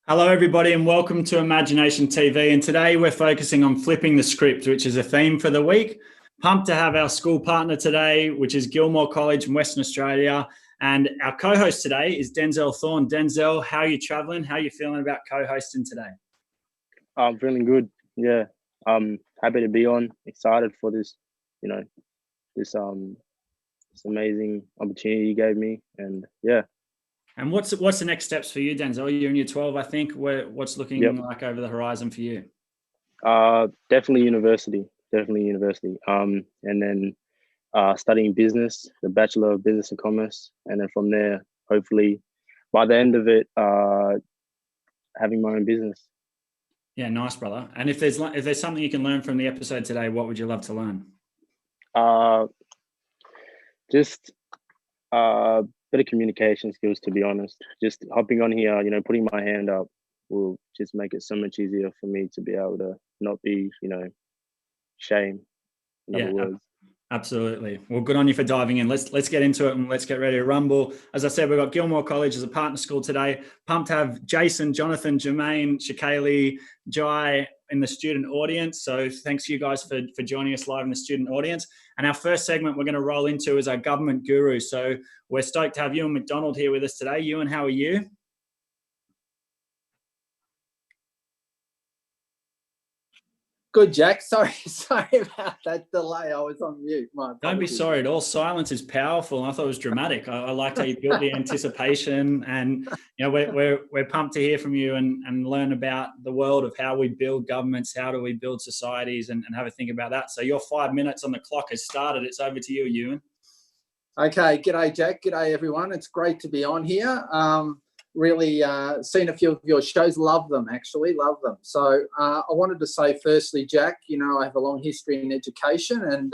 Hello everybody and welcome to IMAGI-NATION TV, and today we're focusing on flipping the script, which is a theme for the week. Pumped to have our school partner today, which is Gilmore College in Western Australia, and our co-host today is Denzel Thorne. Denzel, how are you travelling? How are you feeling about co-hosting today? I'm feeling good. Yeah, I'm happy to be on. Excited for this, this amazing opportunity you gave me, and yeah. And what's the next steps for you, Denzel? You're in year 12, I think. What's looking like over the horizon for you? Definitely university. And then studying business, the Bachelor of Business and Commerce, and then from there, hopefully, by the end of it, having my own business. Yeah, nice, brother. And if there's something you can learn from the episode today, what would you love to learn? Just better communication skills, to be honest. Just hopping on here, putting my hand up will just make it so much easier for me to be able to not be, shame, in other words. Absolutely. Well, good on you for diving in. Let's get into it and let's get ready to rumble. As I said, we've got Gilmore College as a partner school today. Pumped to have Jason, Jonathan, Jermaine, Shakaylee, Jai in the student audience. So thanks to you guys for joining us live in the student audience. And our first segment we're going to roll into is our government guru. So we're stoked to have Ewan McDonald here with us today. Ewan, how are you? Good, Jack. Sorry about that delay. I was on mute. Don't be sorry at all. Silence is powerful, and I thought it was dramatic. I liked how you built the anticipation, and we're pumped to hear from you and learn about the world of how we build governments, how do we build societies, and have a think about that. So your 5 minutes on the clock has started. It's over to you, Ewan. Okay. G'day, Jack. G'day, everyone. It's great to be on here. Really seen a few of your shows, love them, actually, love them. So I wanted to say firstly, Jack, I have a long history in education, and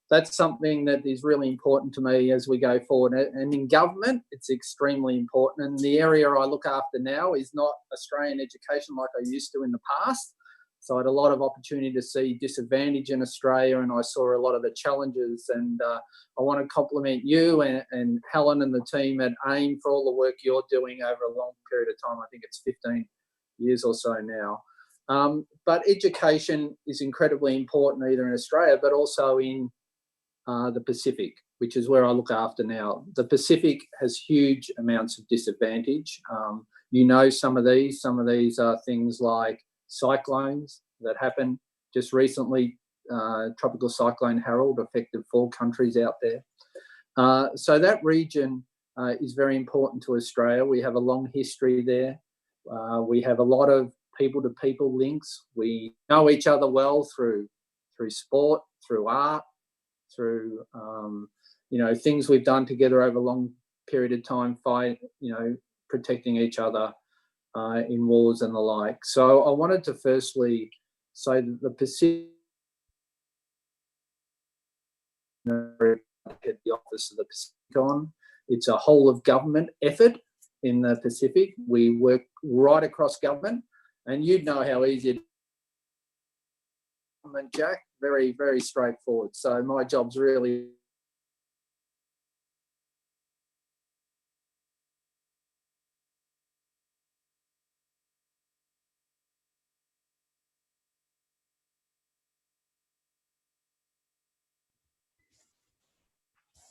that's something that is really important to me as we go forward. And in government, it's extremely important. And the area I look after now is not Australian education like I used to in the past. So I had a lot of opportunity to see disadvantage in Australia, and I saw a lot of the challenges. And I want to compliment you and Helen and the team at AIM for all the work you're doing over a long period of time. I think it's 15 years or so now. But education is incredibly important either in Australia, but also in the Pacific, which is where I look after now. The Pacific has huge amounts of disadvantage. You know, some of these are things like cyclones that happened just recently. Tropical Cyclone Harold affected 4 countries out there. So that region is very important to Australia. We have a long history there. We have a lot of people-to-people links. We know each other well through sport, through art, through things we've done together over a long period of time, protecting each other in wars and the like. So I wanted to firstly say that the Pacific, at the Office of the Pacific on, it's a whole of government effort in the Pacific. We work right across government, and you'd know how easy it is, Jack. Very, very straightforward. So my job's really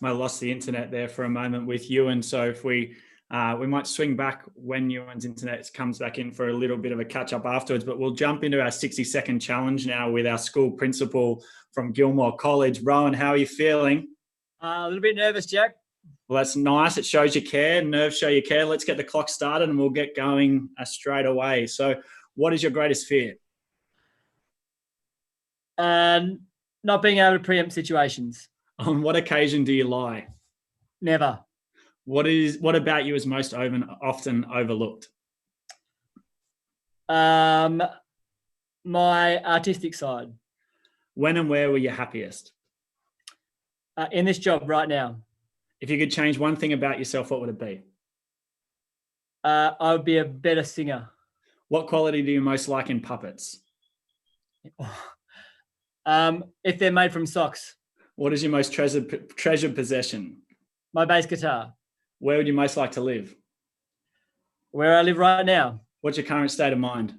I lost the internet there for a moment with Ewan. So if we might swing back when Ewan's internet comes back in for a little bit of a catch up afterwards, but we'll jump into our 60-second challenge now with our school principal from Gilmore College. Rowan, how are you feeling? A little bit nervous, Jack. Well, that's nice. It shows you care. Nerves show you care. Let's get the clock started and we'll get going straight away. So what is your greatest fear? Not being able to preempt situations. On what occasion do you lie? Never. What about you is most often overlooked? My artistic side. When and where were you happiest? In this job right now. If you could change one thing about yourself, what would it be? I would be a better singer. What quality do you most like in puppets? If they're made from socks. What is your most treasured possession? My bass guitar. Where would you most like to live? Where I live right now. What's your current state of mind?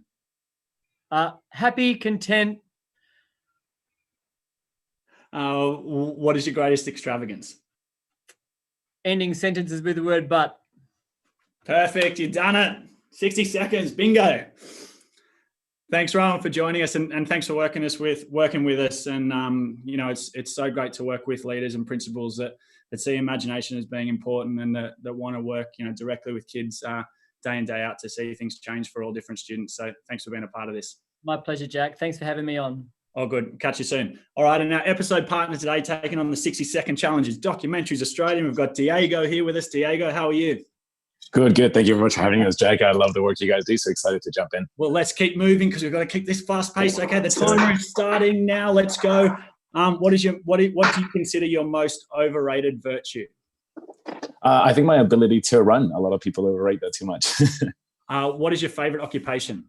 Happy, content. What is your greatest extravagance? Ending sentences with the word but. Perfect. You've done it. 60 seconds. Bingo. Thanks, Rowan, for joining us, and thanks for working with us. And it's so great to work with leaders and principals that see imagination as being important and that want to work directly with kids day in, day out to see things change for all different students. So thanks for being a part of this. My pleasure, Jack. Thanks for having me on. Oh, good. Catch you soon. All right, and our episode partner today taking on the 60-second challenge is Documentaries Australia. We've got Diego here with us. Diego, how are you? Good. Thank you very much for having us, Jack. I love the work you guys do. So excited to jump in. Well, let's keep moving because we've got to keep this fast pace. Okay, the timer is starting now. Let's go. What do you consider your most overrated virtue? I think my ability to run. A lot of people overrate that too much. What is your favorite occupation?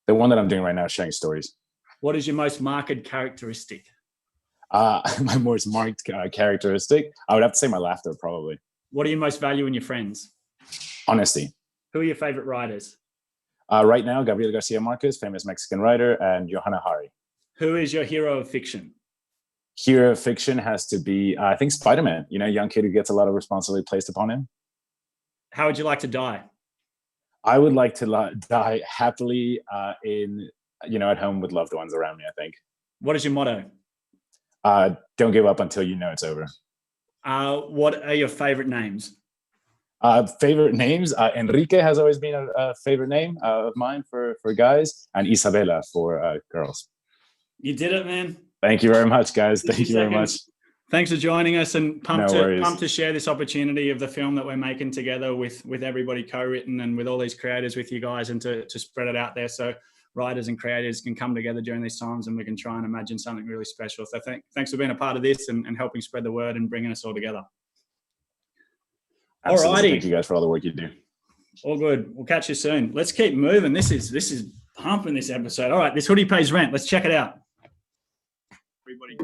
The one that I'm doing right now is sharing stories. What is your most marked characteristic? My most marked characteristic? I would have to say my laughter, probably. What do you most value in your friends? Honesty. Who are your favorite writers? Right now, Gabriel Garcia Marquez, famous Mexican writer, and Johanna Hari. Who is your hero of fiction? Hero of fiction has to be, I think, Spider-Man. Young kid who gets a lot of responsibility placed upon him. How would you like to die? I would like to die happily at home with loved ones around me, I think. What is your motto? Don't give up until you know it's over. What are your favorite names? Favorite names? Enrique has always been a favorite name of mine for guys, and Isabella for girls. You did it, man. Thank you very much, guys. Thank you very much. Thanks for joining us, and pumped to share this opportunity of the film that we're making together with everybody co-written and with all these creators with you guys, and to spread it out there so writers and creators can come together during these times and we can try and imagine something really special. So thanks for being a part of this and helping spread the word and bringing us all together. Absolutely. Thank you guys for all the work you do. All good. We'll catch you soon. Let's keep moving. This is pumping this episode. All right, this hoodie pays rent. Let's check it out. Everybody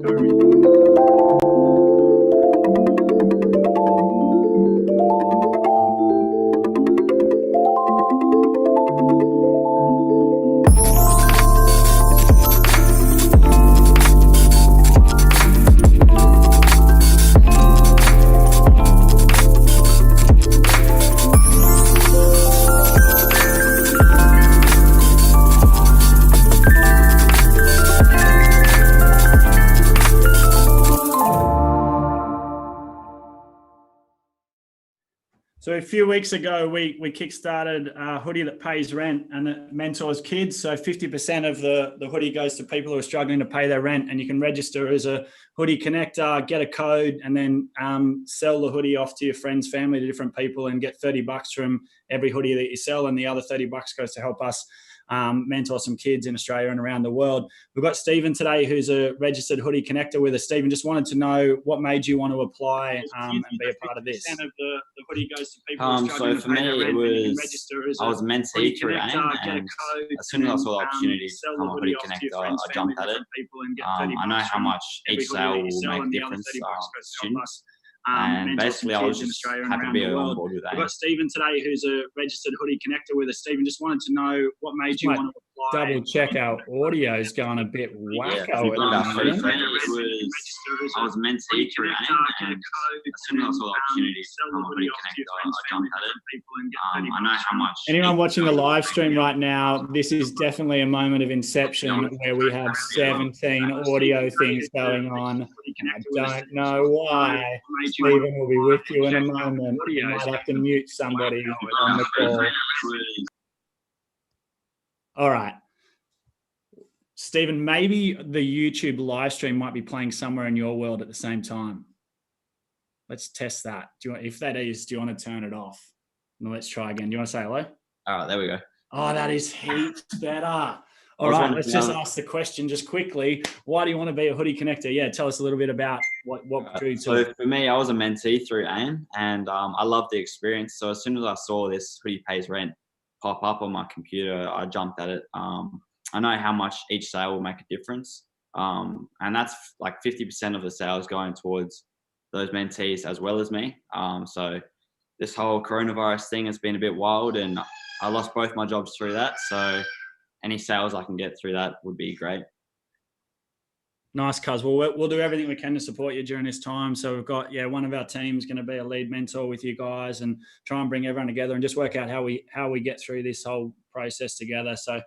So a few weeks ago, we kickstarted a hoodie that pays rent and it mentors kids. So 50% of the hoodie goes to people who are struggling to pay their rent, and you can register as a hoodie connector, get a code, and then sell the hoodie off to your friends, family, to different people, and get $30 from every hoodie that you sell. And the other $30 goes to help us mentor some kids in Australia and around the world. We've got Stephen today, who's a registered hoodie connector with us. Stephen, just wanted to know what made you want to apply and be a part of this. Of the hoodie goes to people so for me, it was I was mentee through AIM, and as soon as I saw the opportunity to become a hoodie connector, I jumped at it. I know how much each sale will make a difference to students. And basically, I was just happy to be on board with that. We've got Stephen today, who's a registered hoodie connector with us. Stephen, just wanted to know what made you want to apply. Double check our audio is going a bit wacko. I was mentee through AIM, and as soon as I saw the opportunity to become a hoodie connector, I jumped at it. I know how much. Anyone watching the live stream right now, this is definitely a moment of inception where we have 17 audio things going on. I don't know why. Stephen will be with you in a moment. You might have to mute somebody on the call. All right. Stephen, maybe the YouTube live stream might be playing somewhere in your world at the same time. Let's test that. If that is, do you want to turn it off? No, let's try again. Do you want to say hello? All right, there we go. Oh, that is heaps better. All right, let's just ask the question just quickly. Why do you want to be a hoodie connector? Yeah, tell us a little bit about what drew you to it. So for me, I was a mentee through AIM, and I loved the experience. So as soon as I saw this hoodie pays rent pop up on my computer, I jumped at it. I know how much each sale will make a difference, and that's like 50% of the sales going towards those mentees as well as me. So this whole coronavirus thing has been a bit wild, and I lost both my jobs through that. So any sales I can get through that would be great. Nice, cuz. Well, we'll do everything we can to support you during this time. So we've got, one of our teams going to be a lead mentor with you guys and try and bring everyone together and just work out how we get through this whole process together. So,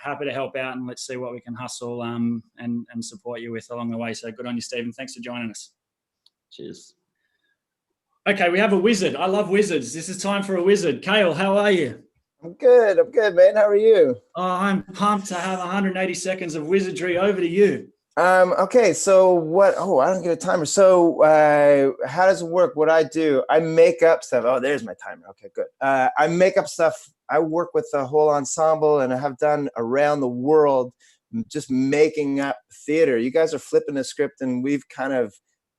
happy to help out, and let's see what we can hustle and support you with along the way. So good on you, Stephen. Thanks for joining us. Cheers. Okay, we have a wizard. I love wizards. This is time for a wizard. Kale, how are you? I'm good, man. How are you? Oh, I'm pumped to have 180 seconds of wizardry. Over to you. Okay, so what? Oh, I don't get a timer. So how does it work? What I do, I make up stuff. Oh, there's my timer. Okay, good. I make up stuff. I work with the whole ensemble, and I have done around the world just making up theater. You guys are flipping the script, and we've kind of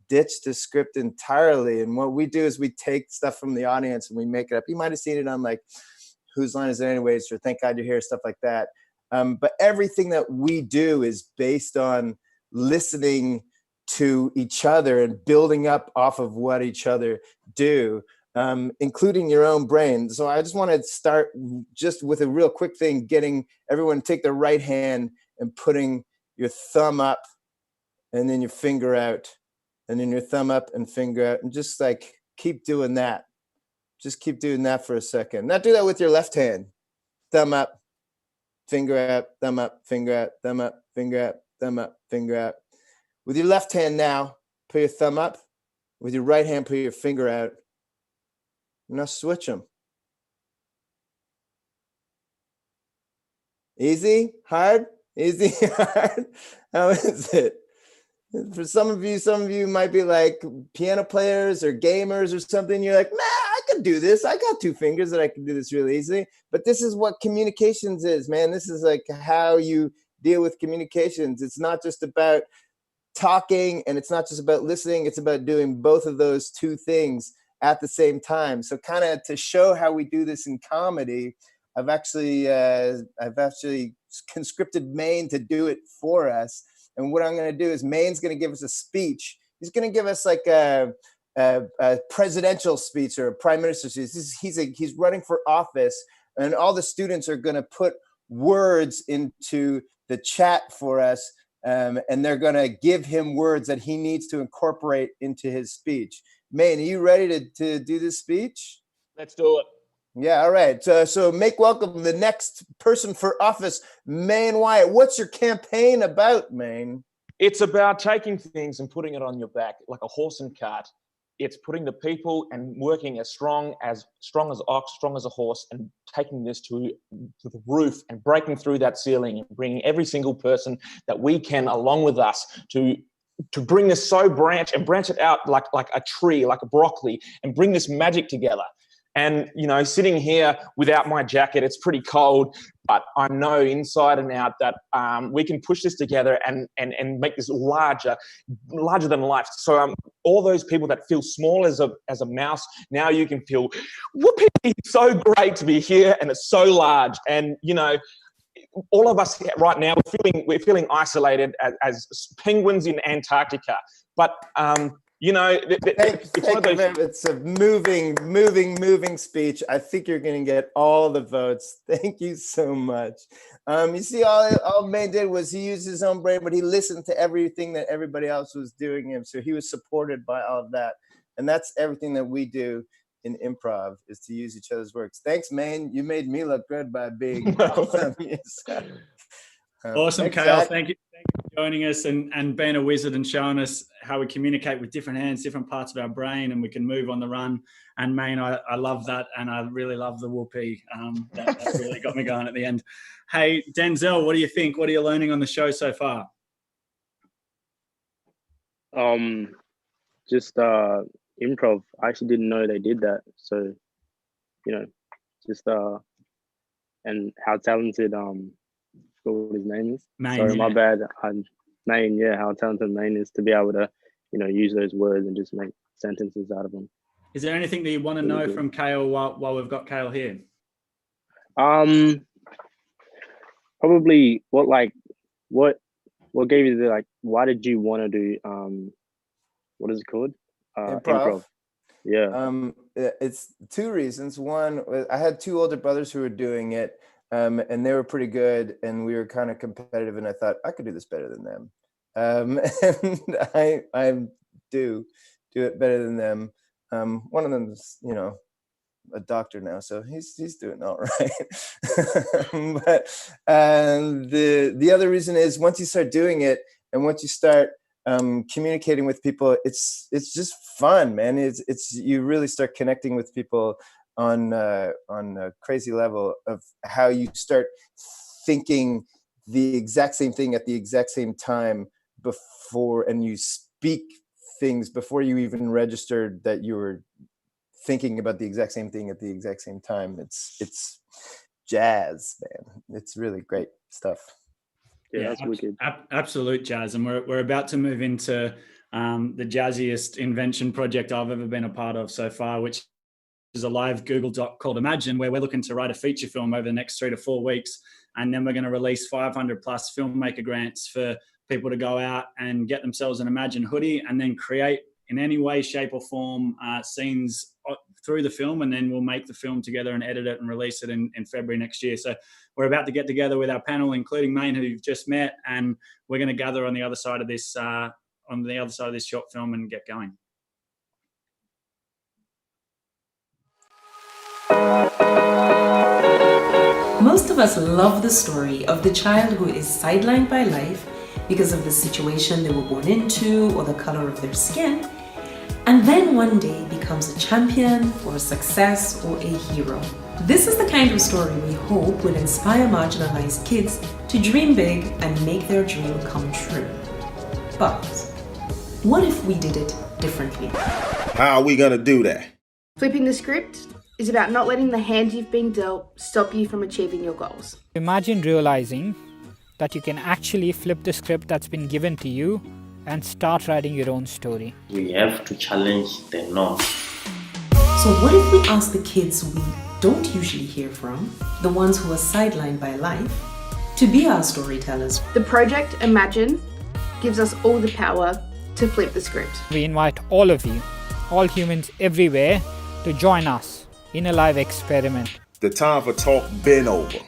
ditched the script entirely. And what we do is we take stuff from the audience and we make it up. You might have seen it on like Whose Line Is It Anyways, or Thank God You're Here, stuff like that. But everything that we do is based on listening to each other and building up off of what each other do, including your own brain. So I just want to start just with a real quick thing, getting everyone to take their right hand and putting your thumb up and then your finger out, and then your thumb up and finger out, and just like keep doing that. Just keep doing that for a second. Now do that with your left hand. Thumb up, finger out, thumb up, finger out, thumb up, finger out, thumb up, finger out. With your left hand now, put your thumb up. With your right hand, put your finger out. Now switch them. Easy? Hard? Easy? Hard? How is it? For some of you might be like piano players or gamers or something. You're like, I can do this. I got two fingers that I can do this really easily. But this is what communications is, man. This is like how you deal with communications. It's not just about talking, and it's not just about listening. It's about doing both of those two things at the same time. So kind of to show how we do this in comedy, I've actually conscripted Meyne to do it for us. And what I'm going to do is Mayne's going to give us a speech. He's going to give us like a presidential speech or a prime minister's speech. He's running for office, and all the students are going to put words into the chat for us, and they're going to give him words that he needs to incorporate into his speech. Meyne, are you ready to do this speech? Let's do it. Yeah, all right. So make welcome the next person for office, Meyne Wyatt. What's your campaign about, Meyne? It's about taking things and putting it on your back like a horse and cart. It's putting the people and working as strong as ox, strong as a horse, and taking this to the roof and breaking through that ceiling and bringing every single person that we can along with us to bring this branch it out like a tree, like a broccoli, and bring this magic together. And, you know, sitting here without my jacket, it's pretty cold, but I know inside and out that we can push this together and make this larger than life. So all those people that feel small as a mouse, now you can feel, whoopee, it's so great to be here, and it's so large. And, you know, all of us right now, we're feeling isolated as penguins in Antarctica. But, you know, it's a moving speech. I think you're going to get all the votes. Thank you so much. You see, all Meyne did was he used his own brain, but he listened to everything that everybody else was doing him. So he was supported by all of that. And that's everything that we do in improv, is to use each other's works. Thanks, Meyne. You made me look good by being awesome. Awesome, Kale. Zach. Thank you for joining us and being a wizard and showing us how we communicate with different hands, different parts of our brain, and we can move on the run. And Meyne, I love that, and I really love the whoopee. That really got me going at the end. Hey, Denzel, what do you think? What are you learning on the show so far? Just improv. I actually didn't know they did that. So, you know, just and how talented what his name is. Meyne, Sorry, yeah. my bad. Meyne, yeah, how talented Meyne is to be able to, you know, use those words and just make sentences out of them. Is there anything that you want to know from Kale while we've got Kale here? Probably what gave you the, why did you want to do what is it called? Improv. Yeah. It's two reasons. One, I had two older brothers who were doing it, and they were pretty good, and we were kind of competitive, and I thought I could do this better than them. And I do it better than them. One of them's, you know, a doctor now, so he's doing all right. But the other reason is, once you start doing it and once you start communicating with people, it's just fun, man. It's you really start connecting with people on a crazy level of how you start thinking the exact same thing at the exact same time before, and you speak things before you even registered that you were thinking about the exact same thing at the exact same time. It's jazz, man. It's really great stuff. Yeah, that's wicked. Absolute jazz. And we're about to move into the jazziest invention project I've ever been a part of so far, which is a live Google Doc called Imagine, where we're looking to write a feature film over the next 3 to 4 weeks. And then we're going to release 500 plus filmmaker grants for people to go out and get themselves an Imagine hoodie and then create in any way, shape or form scenes through the film. And then we'll make the film together and edit it and release it in February next year. So we're about to get together with our panel, including Meyne, who you've just met, and we're going to gather on the other side of this short film and get going. Most of us love the story of the child who is sidelined by life because of the situation they were born into or the color of their skin, and then one day becomes a champion or a success or a hero. This is the kind of story we hope will inspire marginalized kids to dream big and make their dream come true. But what if we did it differently? How are we gonna do that? Flipping the script is about not letting the hand you've been dealt stop you from achieving your goals. Imagine realizing that you can actually flip the script that's been given to you and start writing your own story. We have to challenge the norm. So what if we ask the kids we don't usually hear from, the ones who are sidelined by life, to be our storytellers. The project Imagine gives us all the power to flip the script. We invite all of you, all humans everywhere, to join us in a live experiment. The time for talk been over.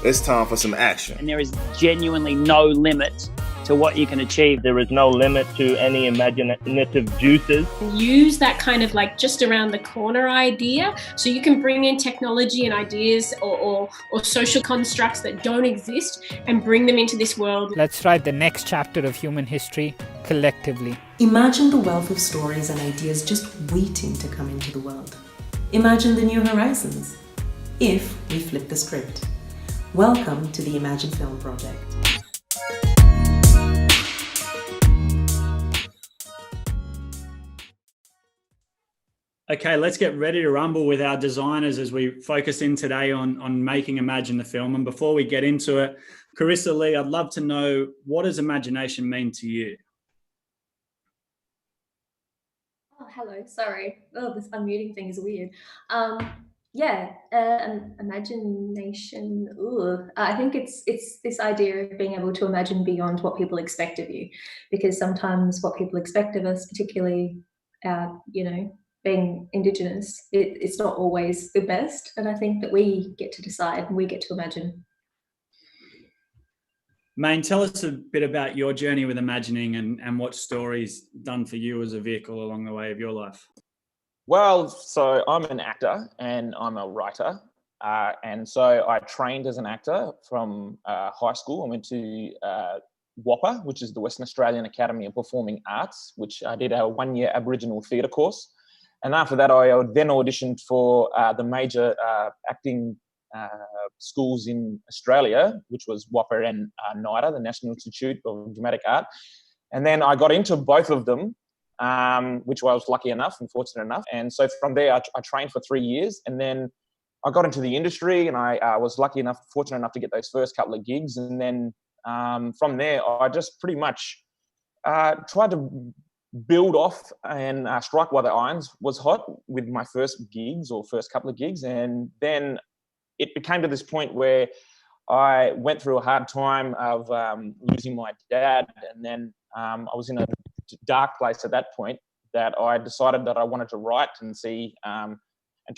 It's time for some action. And there is genuinely no limit to what you can achieve. There is no limit to any imaginative juices. Use that kind of like just around the corner idea, so you can bring in technology and ideas or social constructs that don't exist and bring them into this world. Let's write the next chapter of human history collectively. Imagine the wealth of stories and ideas just waiting to come into the world. Imagine the new horizons, if we flip the script. Welcome to the Imagine Film Project. Okay, let's get ready to rumble with our designers as we focus in today on making Imagine the film. And before we get into it, Carrisa Lee, I'd love to know, what does imagination mean to you? Oh, hello, sorry. Oh, this unmuting thing is weird. Imagination. I think it's this idea of being able to imagine beyond what people expect of you, because sometimes what people expect of us, particularly, being Indigenous, it's not always the best, and I think that we get to decide and we get to imagine. Meyne, tell us a bit about your journey with imagining and what stories done for you as a vehicle along the way of your life. Well, so I'm an actor and I'm a writer. And so I trained as an actor from high school. I went to WAPA, which is the Western Australian Academy of Performing Arts, which I did a 1-year Aboriginal theatre course. And after that, I then auditioned for the major acting schools in Australia, which was WAPA and NIDA, the National Institute of Dramatic Art. And then I got into both of them, which I was lucky enough and fortunate enough. And so from there, I trained for 3 years. And then I got into the industry, and I was lucky enough, fortunate enough to get those first couple of gigs. And then from there, I just pretty much tried to build off and strike while the irons was hot with my first gigs or first couple of gigs. And then it became to this point where I went through a hard time of losing my dad. And then I was in a dark place at that point that I decided that I wanted to write and see and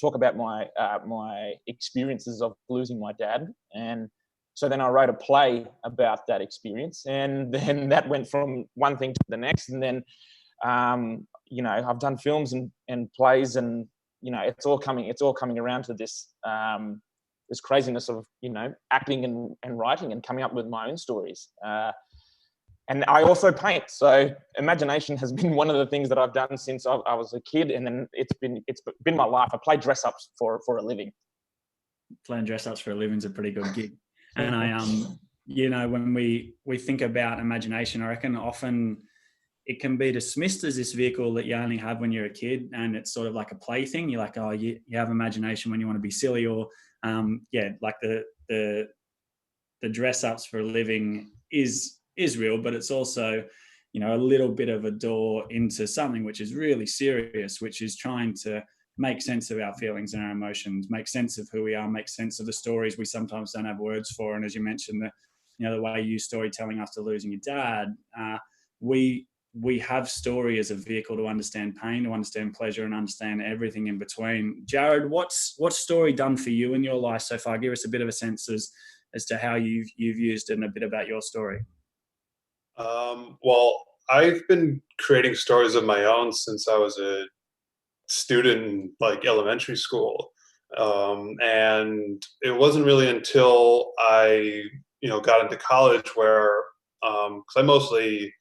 talk about my experiences of losing my dad. And so then I wrote a play about that experience, and then that went from one thing to the next. And then I've done films and plays, and it's all coming around to this this craziness of acting and writing and coming up with my own stories. And I also paint, so imagination has been one of the things that I've done since I was a kid, and then it's been my life. I play dress ups for a living. Playing dress ups for a living is a pretty good gig. And when we think about imagination, I reckon often it can be dismissed as this vehicle that you only have when you're a kid, and it's sort of like a play thing. You're like, oh, you have imagination when you want to be silly, or like the dress ups for a living is real, but it's also a little bit of a door into something which is really serious, which is trying to make sense of our feelings and our emotions, make sense of who we are, make sense of the stories we sometimes don't have words for. And as you mentioned, the way you storytelling after losing your dad, we have story as a vehicle to understand pain, to understand pleasure, and understand everything in between. Jared, what's story done for you in your life so far? Give us a bit of a sense as to how you've used it and a bit about your story. Well, I've been creating stories of my own since I was a student in elementary school. And it wasn't really until I, got into college where, cause I mostly,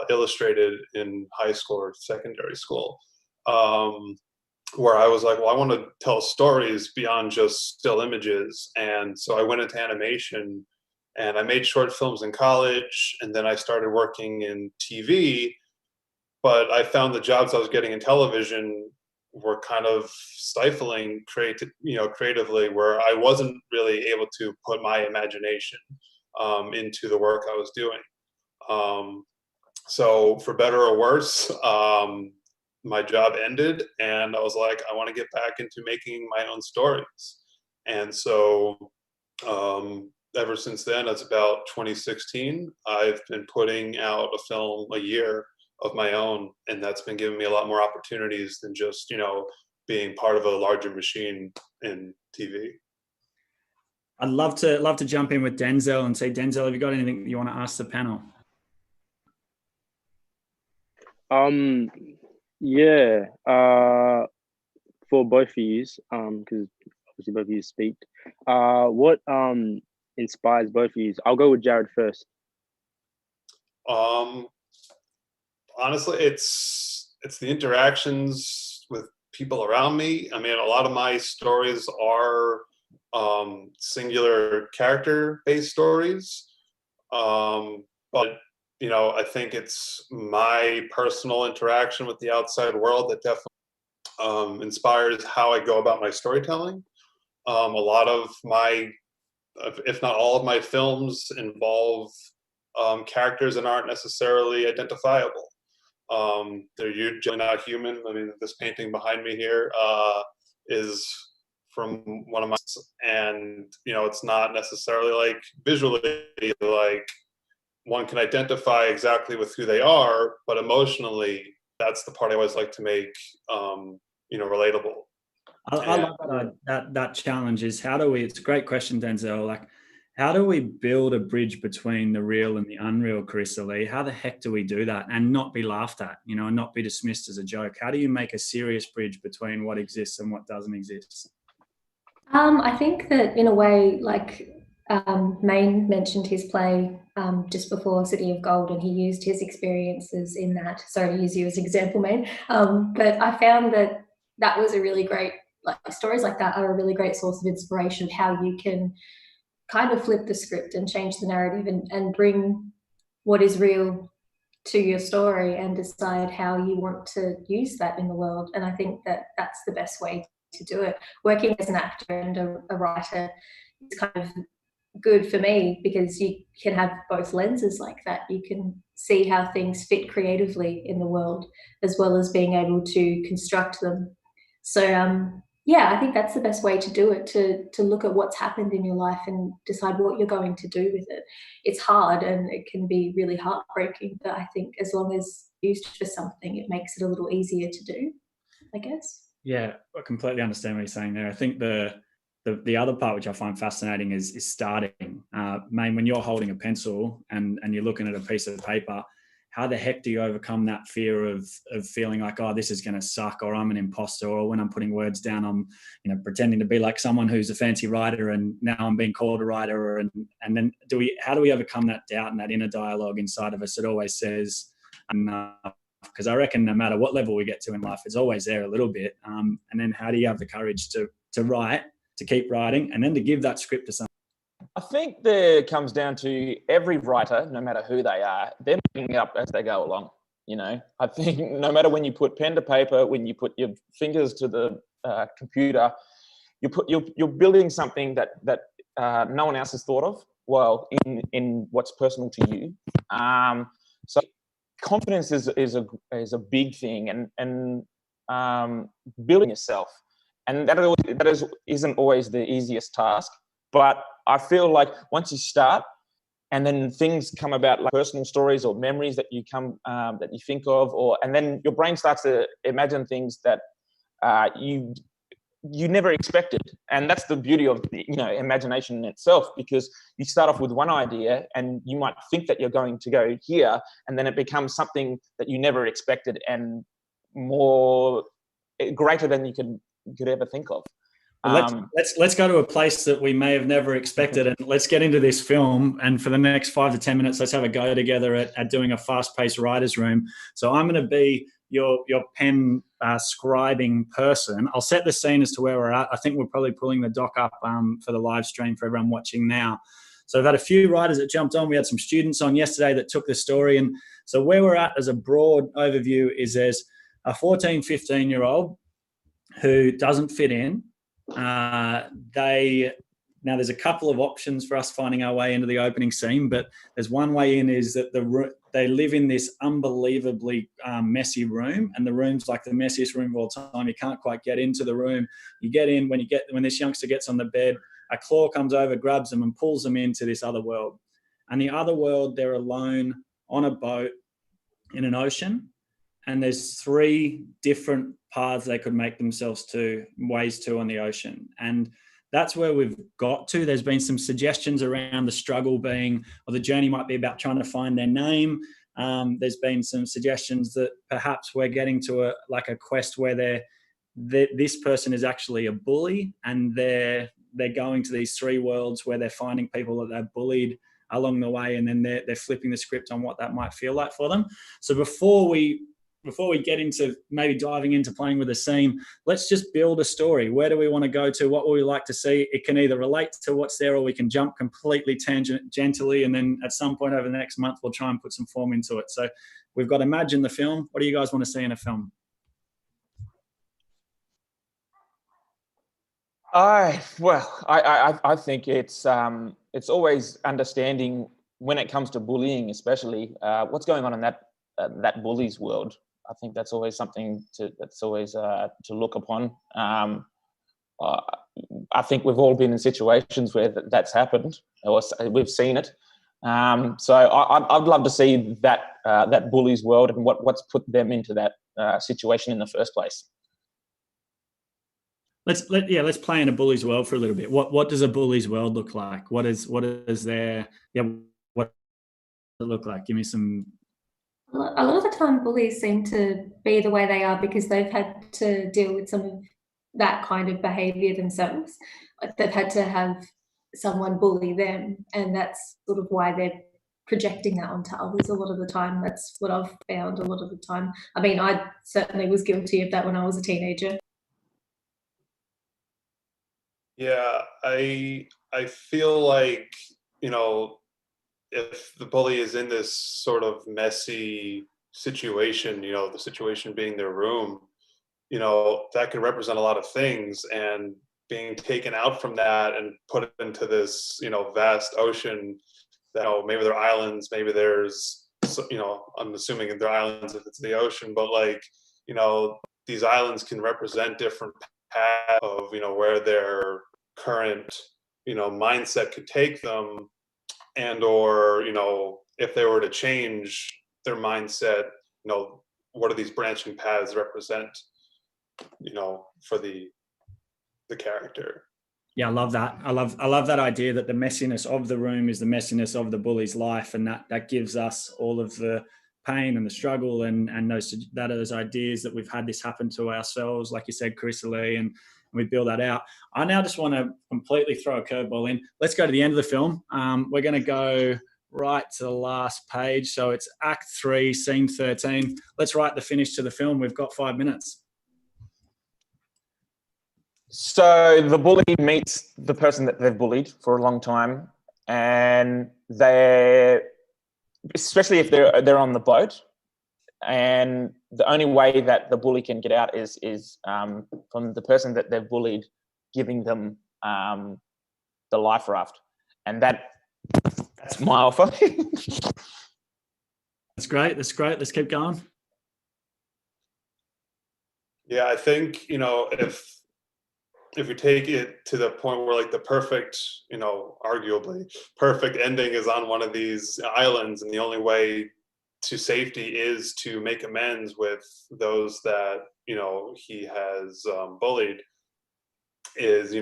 illustrated in high school or secondary school, where I was like, well, I want to tell stories beyond just still images. And so I went into animation, and I made short films in college, and then I started working in TV. But I found the jobs I was getting in television were kind of stifling creatively, where I wasn't really able to put my imagination into the work I was doing. So for better or worse, my job ended, and I was like, I want to get back into making my own stories. And so ever since then, that's about 2016, I've been putting out a film a year of my own, and that's been giving me a lot more opportunities than just, being part of a larger machine in TV. I'd love to jump in with Denzel and say, Denzel, have you got anything that you want to ask the panel? Yeah. For both of you, because obviously both of you speak. What inspires both of you? I'll go with Jared first. Honestly, it's the interactions with people around me. I mean, a lot of my stories are singular character-based stories, but I think it's my personal interaction with the outside world that definitely inspires how I go about my storytelling. A lot of my, if not all of my films, involve characters that aren't necessarily identifiable. They're usually not human. I mean, this painting behind me here is from one of my, and it's not necessarily like visually like one can identify exactly with who they are, but emotionally, that's the part I always like to make relatable. I love that challenge is it's a great question, Denzel. Like, how do we build a bridge between the real and the unreal, Carrisa Lee? How the heck do we do that and not be laughed at, and not be dismissed as a joke? How do you make a serious bridge between what exists and what doesn't exist? I think that in a way, like Meyne mentioned his play just before City of Gold, and he used his experiences in that. Sorry to use you as an example, Meyne. But I found that was a really great, stories like that are a really great source of inspiration of how you can kind of flip the script and change the narrative and bring what is real to your story and decide how you want to use that in the world. And I think that that's the best way to do it. Working as an actor and a writer is kind of good for me because you can have both lenses like that. You can see how things fit creatively in the world as well as being able to construct them. So yeah, I think that's the best way to do it, to look at what's happened in your life and decide what you're going to do with it. It's hard and it can be really heartbreaking, but I think as long as used for something, it makes it a little easier to do, I guess. Yeah, I completely understand what you're saying there. I think the other part which I find fascinating is starting. Meyne, when you're holding a pencil and you're looking at a piece of paper, how the heck do you overcome that fear of feeling like, oh, this is going to suck, or I'm an imposter, or when I'm putting words down, I'm pretending to be like someone who's a fancy writer and now I'm being called a writer, and then how do we overcome that doubt and that inner dialogue inside of us that always says enough? Because I reckon no matter what level we get to in life, it's always there a little bit. And then how do you have the courage to write, to keep writing, and then to give that script to someone? I think there comes down to every writer, no matter who they are, they're making it up as they go along. I think no matter when you put pen to paper, when you put your fingers to the computer, you're building something that no one else has thought of. Well, in what's personal to you. So confidence is a big thing, and building yourself, and that isn't always the easiest task. But I feel like once you start, and then things come about, like personal stories or memories that you think of, and then your brain starts to imagine things that you never expected, and that's the beauty of imagination in itself. Because you start off with one idea, and you might think that you're going to go here, and then it becomes something that you never expected and more greater than you could ever think of. Let's go to a place that we may have never expected, and let's get into this film. And for the next 5 to 10 minutes, let's have a go together at doing a fast-paced writer's room. So I'm going to be your pen scribing person. I'll set the scene as to where we're at. I think we're probably pulling the doc up for the live stream for everyone watching now. So I've had a few writers that jumped on. We had some students on yesterday that took the story. And so where we're at as a broad overview is there's a 14, 15-year-old who doesn't fit in. Now there's a couple of options for us finding our way into the opening scene, but there's one way in is that they live in this unbelievably messy room, and the room's like the messiest room of all time. You can't quite get into the room. You get in when this youngster gets on the bed, a claw comes over, grabs them, and pulls them into this other world. And the other world, they're alone on a boat in an ocean, and there's 3 different paths they could make themselves to, ways to on the ocean. And that's where we've got to. There's been some suggestions around the struggle being, or the journey might be about trying to find their name. There's been some suggestions that perhaps we're getting to a quest where this person is actually a bully, and they're going to these 3 worlds where they're finding people that they've bullied along the way, and then they're flipping the script on what that might feel like for them. So before we get into maybe diving into playing with a scene, let's just build a story. Where do we want to go to? What would we like to see? It can either relate to what's there, or we can jump completely tangentially, and then at some point over the next month, we'll try and put some form into it. So we've got Imagine the film. What do you guys want to see in a film? I think it's always understanding, when it comes to bullying, especially what's going on in that bully's world. I think that's always something to look upon. I think we've all been in situations where that's happened, or we've seen it. So I'd love to see that bully's world and what's put them into that situation in the first place. Let's play in a bully's world for a little bit. What does a bully's world look like? What does what does it look like? Give me some. A lot of the time, bullies seem to be the way they are because they've had to deal with some of that kind of behaviour themselves. Like, they've had to have someone bully them, and that's sort of why they're projecting that onto others a lot of the time. That's what I've found a lot of the time. I mean, I certainly was guilty of that when I was a teenager. Yeah, I feel like, if the bully is in this sort of messy situation, the situation being their room, that could represent a lot of things, and being taken out from that and put into this, vast ocean that, maybe there are islands, maybe there's, I'm assuming they're islands if it's the ocean, but these islands can represent different paths of, where their current, mindset could take them. And, or, if they were to change their mindset, what do these branching paths represent, for the character? Yeah, I love that. I love that idea that the messiness of the room is the messiness of the bully's life, and that gives us all of the pain and the struggle and those ideas that we've had this happen to ourselves, like you said, Carrisa, and we build that out. I now just want to completely throw a curveball in. Let's go to the end of the film. We're going to go right to the last page. So it's Act 3, Scene 13. Let's write the finish to the film. We've got 5 minutes. So the bully meets the person that they've bullied for a long time, and especially if they're on the boat, and the only way that the bully can get out is from the person that they've bullied giving them the life raft, and that's my offer. That's great. Let's keep going. Yeah, I think, if we take it to the point where the perfect, arguably perfect ending is on one of these islands, and the only way to safety is to make amends with those that, he has bullied, is,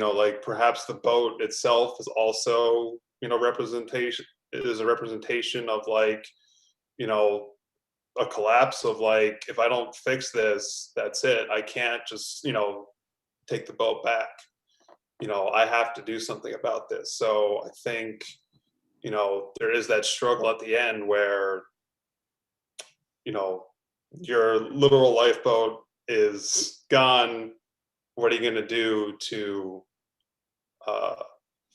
perhaps the boat itself is also, a representation of a collapse of if I don't fix this, that's it. I can't just, take the boat back. I have to do something about this. So I think, there is that struggle at the end where, your literal lifeboat is gone. What are you going to do to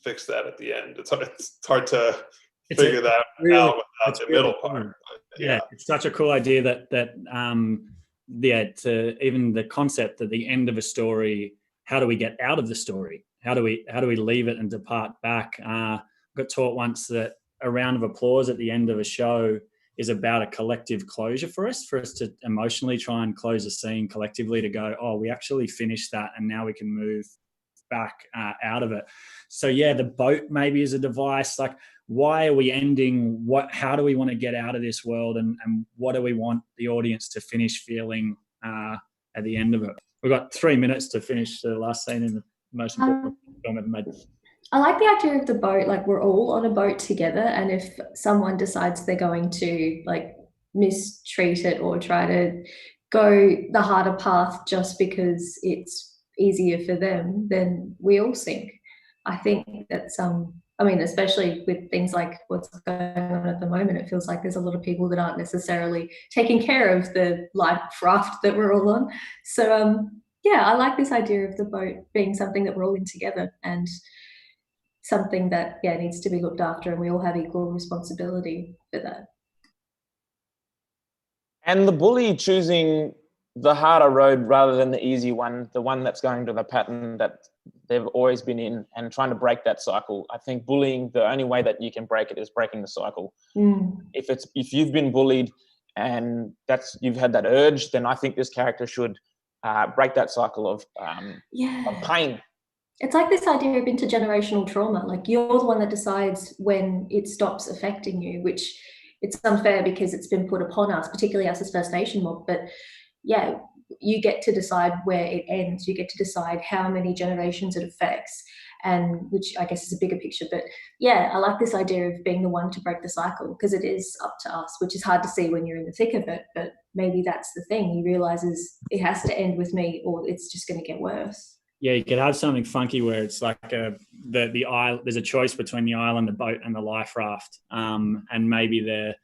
fix that at the end? It's hard to figure that out without the middle part. Yeah, it's such a cool idea that to even the concept at the end of a story, how do we get out of the story? How do we leave it and depart back? I got taught once that a round of applause at the end of a show is about a collective closure for us to emotionally try and close a scene collectively, to go, oh, we actually finished that and now we can move back out of it. So yeah, the boat maybe is a device. Like, why are we ending? How do we want to get out of this world, and what do we want the audience to finish feeling at the end of it? We've got 3 minutes to finish the last scene in the most important film ever made. I like the idea of the boat, like we're all on a boat together, and if someone decides they're going to like mistreat it or try to go the harder path just because it's easier for them, then we all sink. I think that's I mean, especially with things like what's going on at the moment, it feels like there's a lot of people that aren't necessarily taking care of the life raft that we're all on. So yeah, I like this idea of the boat being something that we're all in together, and something that needs to be looked after, and we all have equal responsibility for that. And the bully choosing the harder road rather than the easy one, the one that's going to the pattern that they've always been in, and trying to break that cycle. I think bullying, the only way that you can break it is breaking the cycle. If you've been bullied and you've had that urge, then I think this character should break that cycle of pain. It's like this idea of intergenerational trauma. Like, you're the one that decides when it stops affecting you, which it's unfair because it's been put upon us, particularly us as First Nation mob. But yeah, you get to decide where it ends. You get to decide how many generations it affects, and which I guess is a bigger picture. But yeah, I like this idea of being the one to break the cycle, because it is up to us, which is hard to see when you're in the thick of it. But maybe that's the thing. He realizes it has to end with me, or it's just going to get worse. Yeah, you could have something funky where it's like the island. There's a choice between the island, the boat, and the life raft. And maybe the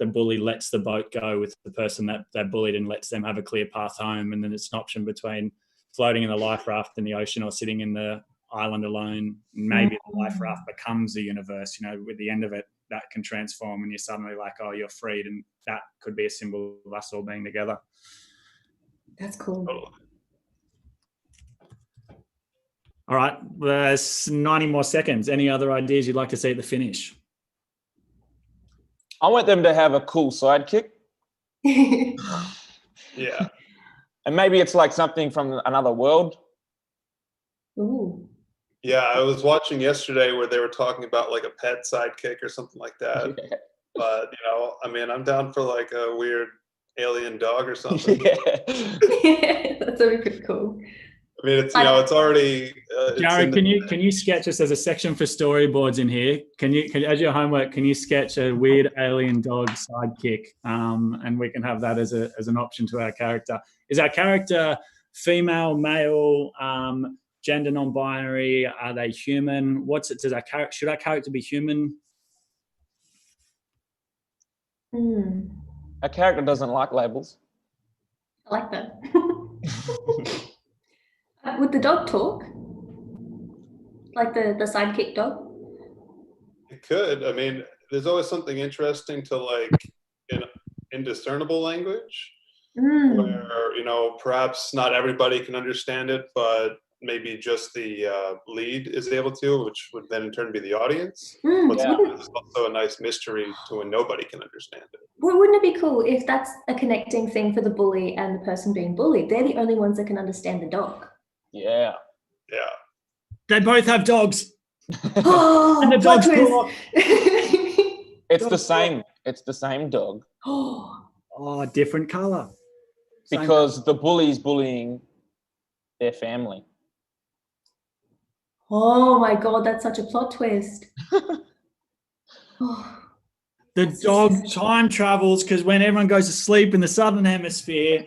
bully lets the boat go with the person that they bullied and lets them have a clear path home. And then it's an option between floating in the life raft in the ocean or sitting in the island alone. Maybe the life raft becomes the universe. You know, with the end of it, that can transform, and you're suddenly like, oh, you're freed, and that could be a symbol of us all being together. That's cool. All right, there's 90 more seconds. Any other ideas you'd like to see at the finish? I want them to have a cool sidekick. Yeah. And maybe it's like something from another world. Ooh. Yeah, I was watching yesterday where they were talking about like a pet sidekick or something like that. Yeah. But, you know, I mean, I'm down for like a weird alien dog or something. Yeah, that's really pretty cool. I mean, it's, you know, it's already. Jared, can you sketch us? There's a section for storyboards in here. Can you, as your homework, can you sketch a weird alien dog sidekick? And we can have that as an option to our character. Is our character female, male, gender non-binary? Are they human? Should our character be human? A character doesn't like labels. I like that. Would the dog talk? Like the sidekick dog? It could. I mean, there's always something interesting to like in indiscernible language, where, you know, perhaps not everybody can understand it, but maybe just the lead is able to, which would then in turn be the audience. But there's also a nice mystery to when nobody can understand it. Well, wouldn't it be cool if that's a connecting thing for the bully and the person being bullied? They're the only ones that can understand the dog. Yeah. Yeah. They both have dogs. Oh, and the dogs talk. It's the same. It's the same dog. Oh, different color. Because the bully's bullying their family. Oh my God, that's such a plot twist. The dog time travels because when everyone goes to sleep in the southern hemisphere,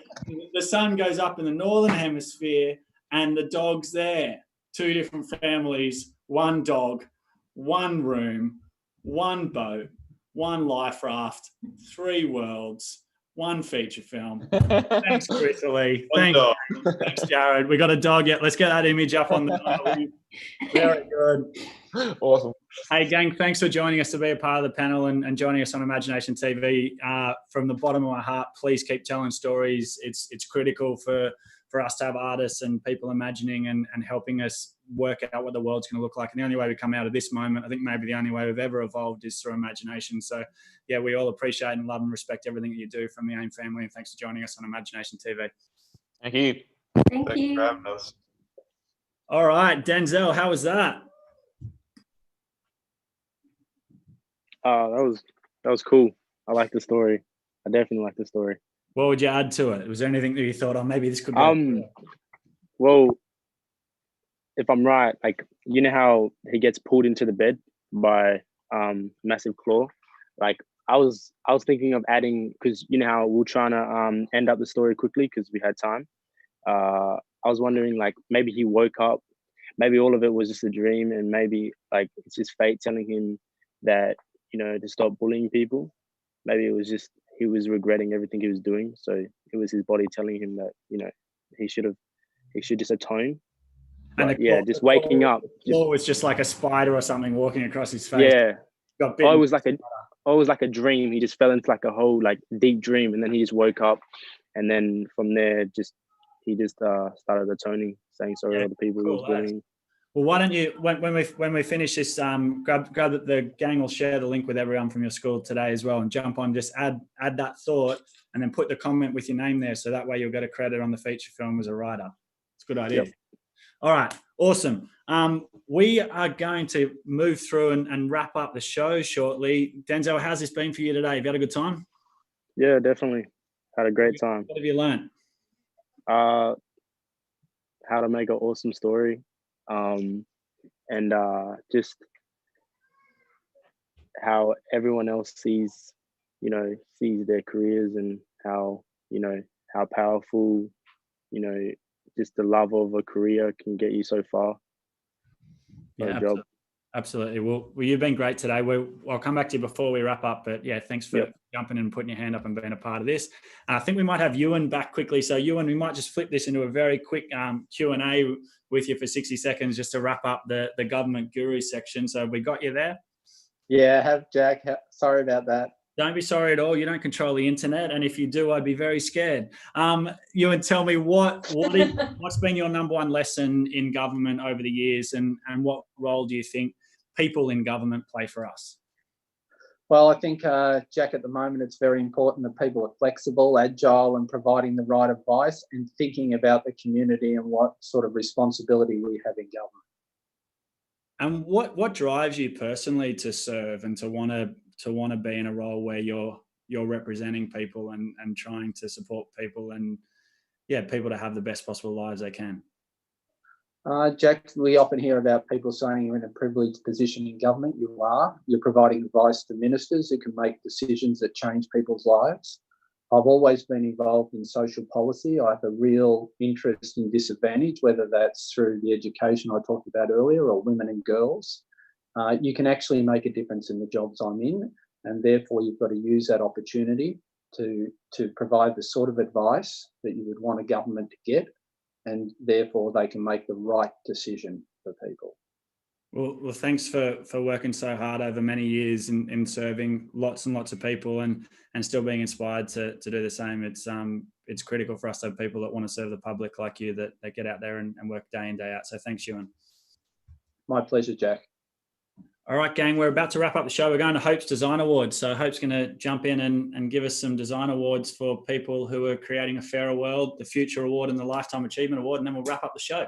the sun goes up in the northern hemisphere, and the dog's there. 2 different families, 1 dog, 1 room, 1 boat, 1 life raft, 3 worlds, 1 feature film. Thanks, Carrisa Lee. Thanks, Jared. We got a dog yet. Let's get that image up on the very good. Awesome. Hey, gang, thanks for joining us to be a part of the panel and joining us on IMAGI-NATION TV. From the bottom of my heart, please keep telling stories. It's critical for for us to have artists and people imagining and helping us work out what the world's going to look like. And the only way we come out of this moment, I think maybe the only way we've ever evolved is through imagination. So yeah, we all appreciate and love and respect everything that you do from the AIM family. And thanks for joining us on IMAGI-NATION TV. Thank you. Thank you. For having us. All right, Denzel, how was that? That was cool. I like the story. I definitely like the story. What would you add to it? Was there anything that you thought, oh, maybe this could be? Well, if I'm right, like, you know how he gets pulled into the bed by massive claw? Like, I was thinking of adding, because you know how we're trying to end up the story quickly because we had time. I was wondering, like, maybe he woke up, maybe all of it was just a dream, and maybe like it's just fate telling him that, you know, to stop bullying people. Maybe it was just he was regretting everything he was doing, so it was his body telling him that, you know, he should just atone. But yeah, just waking up. Or was just like a spider or something walking across his face. Yeah. Oh, it was like a dream. He just fell into like a whole like deep dream, and then he just woke up, and then from there, he just started atoning, saying sorry to all the people who was bullying. Well, why don't you, when we finish this, grab the gang will share the link with everyone from your school today as well, and jump on, just add that thought, and then put the comment with your name there, so that way you'll get a credit on the feature film as a writer. It's a good idea. Yep. All right, awesome. We are going to move through and wrap up the show shortly. Denzel, how's this been for you today? Have you had a good time? Yeah, definitely. Had a great time. What have you learned? How to make an awesome story. And just how everyone else sees their careers, and how, you know, how powerful, you know, just the love of a career can get you so far. Yeah, job. Absolutely. Well, you've been great today. I'll come back to you before we wrap up, but yeah, thanks for jumping in and putting your hand up and being a part of this. I think we might have Ewan back quickly. So Ewan, we might just flip this into a very quick Q&A with you for 60 seconds just to wrap up the government guru section. So we got you there? Yeah, I have, Jack. Sorry about that. Don't be sorry at all. You don't control the internet, and if you do, I'd be very scared. Ewan, tell me what's been your number one lesson in government over the years, and what role do you think people in government play for us? Well, I think, Jack, at the moment, it's very important that people are flexible, agile, and providing the right advice and thinking about the community and what sort of responsibility we have in government. And what drives you personally to serve and to want to be in a role where you're representing people and trying to support people and people to have the best possible lives they can? Jack, we often hear about people saying you're in a privileged position in government. You are. You're providing advice to ministers who can make decisions that change people's lives. I've always been involved in social policy. I have a real interest in disadvantage, whether that's through the education I talked about earlier or women and girls. You can actually make a difference in the jobs I'm in, and therefore you've got to use that opportunity to provide the sort of advice that you would want a government to get, and therefore they can make the right decision for people. Well, thanks for working so hard over many years in serving lots and lots of people and still being inspired to do the same. It's critical for us to have people that want to serve the public like you that get out there and work day in, day out. So thanks, Ewan. My pleasure, Jack. All right, gang, we're about to wrap up the show. We're going to Hope's Design Awards. So Hope's going to jump in and give us some design awards for people who are creating a fairer world, the Future Award and the Lifetime Achievement Award, and then we'll wrap up the show.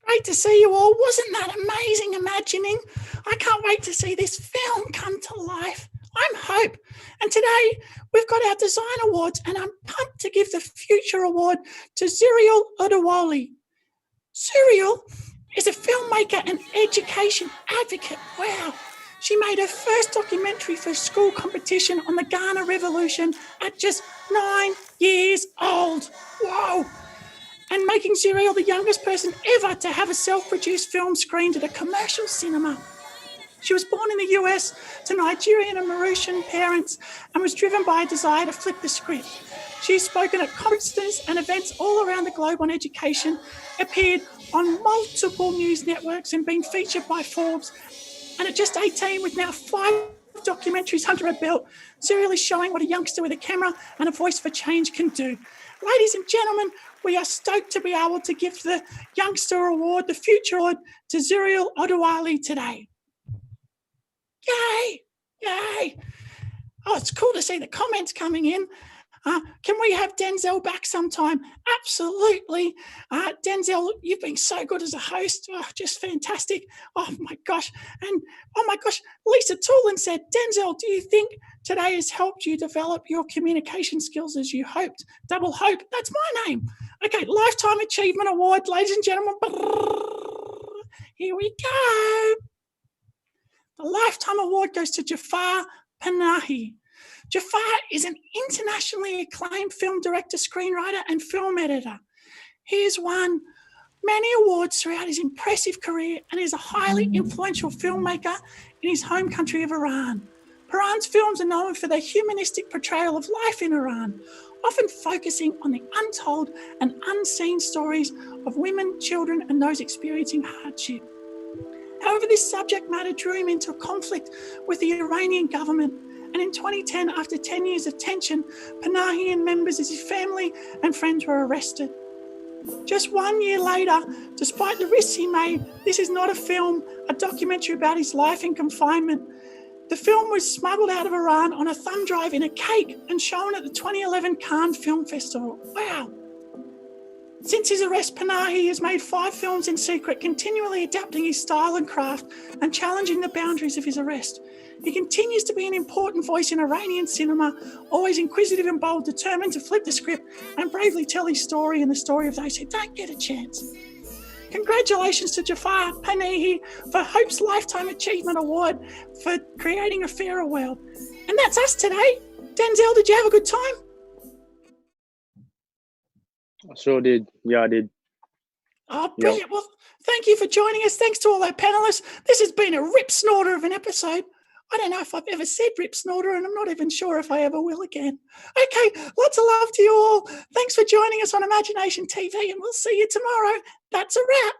Great to see you all. Wasn't that amazing imagining? I can't wait to see this film come to life. I'm Hope, and today we've got our design awards, and I'm pumped to give the Future Award to Zuriel Odewale. Zuriel is a filmmaker and education advocate. Wow. She made her first documentary for school competition on the Ghana Revolution at just 9 years old. Whoa. And making Zuriel the youngest person ever to have a self-produced film screened at a commercial cinema. She was born in the US to Nigerian and Mauritian parents and was driven by a desire to flip the script. She's spoken at conferences and events all around the globe on education, appeared on multiple news networks and been featured by Forbes. And at just 18, with now 5 documentaries under her belt, serially showing what a youngster with a camera and a voice for change can do. Ladies and gentlemen, we are stoked to be able to give the Youngster Award, the Future Award, to Zuriel Odewale today. Yay! Yay! Oh, it's cool to see the comments coming in. Can we have Denzel back sometime? Absolutely. Denzel, you've been so good as a host. Oh, just fantastic. Oh, my gosh. And, oh, my gosh, Lisa Toolin said, Denzel, do you think today has helped you develop your communication skills as you hoped? Double hope. That's my name. Okay, Lifetime Achievement Award, ladies and gentlemen. Here we go. The Lifetime Award goes to Jafar Panahi. Jafar is an internationally acclaimed film director, screenwriter, and film editor. He has won many awards throughout his impressive career and is a highly influential filmmaker in his home country of Iran. Paran's films are known for their humanistic portrayal of life in Iran, often focusing on the untold and unseen stories of women, children, and those experiencing hardship. However, this subject matter drew him into a conflict with the Iranian government. And in 2010, after 10 years of tension, Panahi and members of his family and friends were arrested. Just 1 year later, despite the risks he made, this is not a film, a documentary about his life in confinement. The film was smuggled out of Iran on a thumb drive in a cake and shown at the 2011 Cannes Film Festival. Wow. Since his arrest, Panahi has made 5 films in secret, continually adapting his style and craft and challenging the boundaries of his arrest. He continues to be an important voice in Iranian cinema, always inquisitive and bold, determined to flip the script and bravely tell his story and the story of those who don't get a chance. Congratulations to Jafar Panahi for Hope's Lifetime Achievement Award for creating a fairer world. And that's us today. Denzel, did you have a good time? I sure did. Yeah, I did. Oh, brilliant. Yep. Well, thank you for joining us. Thanks to all our panelists. This has been a rip snorter of an episode. I don't know if I've ever said rip snorter, and I'm not even sure if I ever will again. Okay, lots of love to you all. Thanks for joining us on IMAGI-NATION TV, and we'll see you tomorrow. That's a wrap.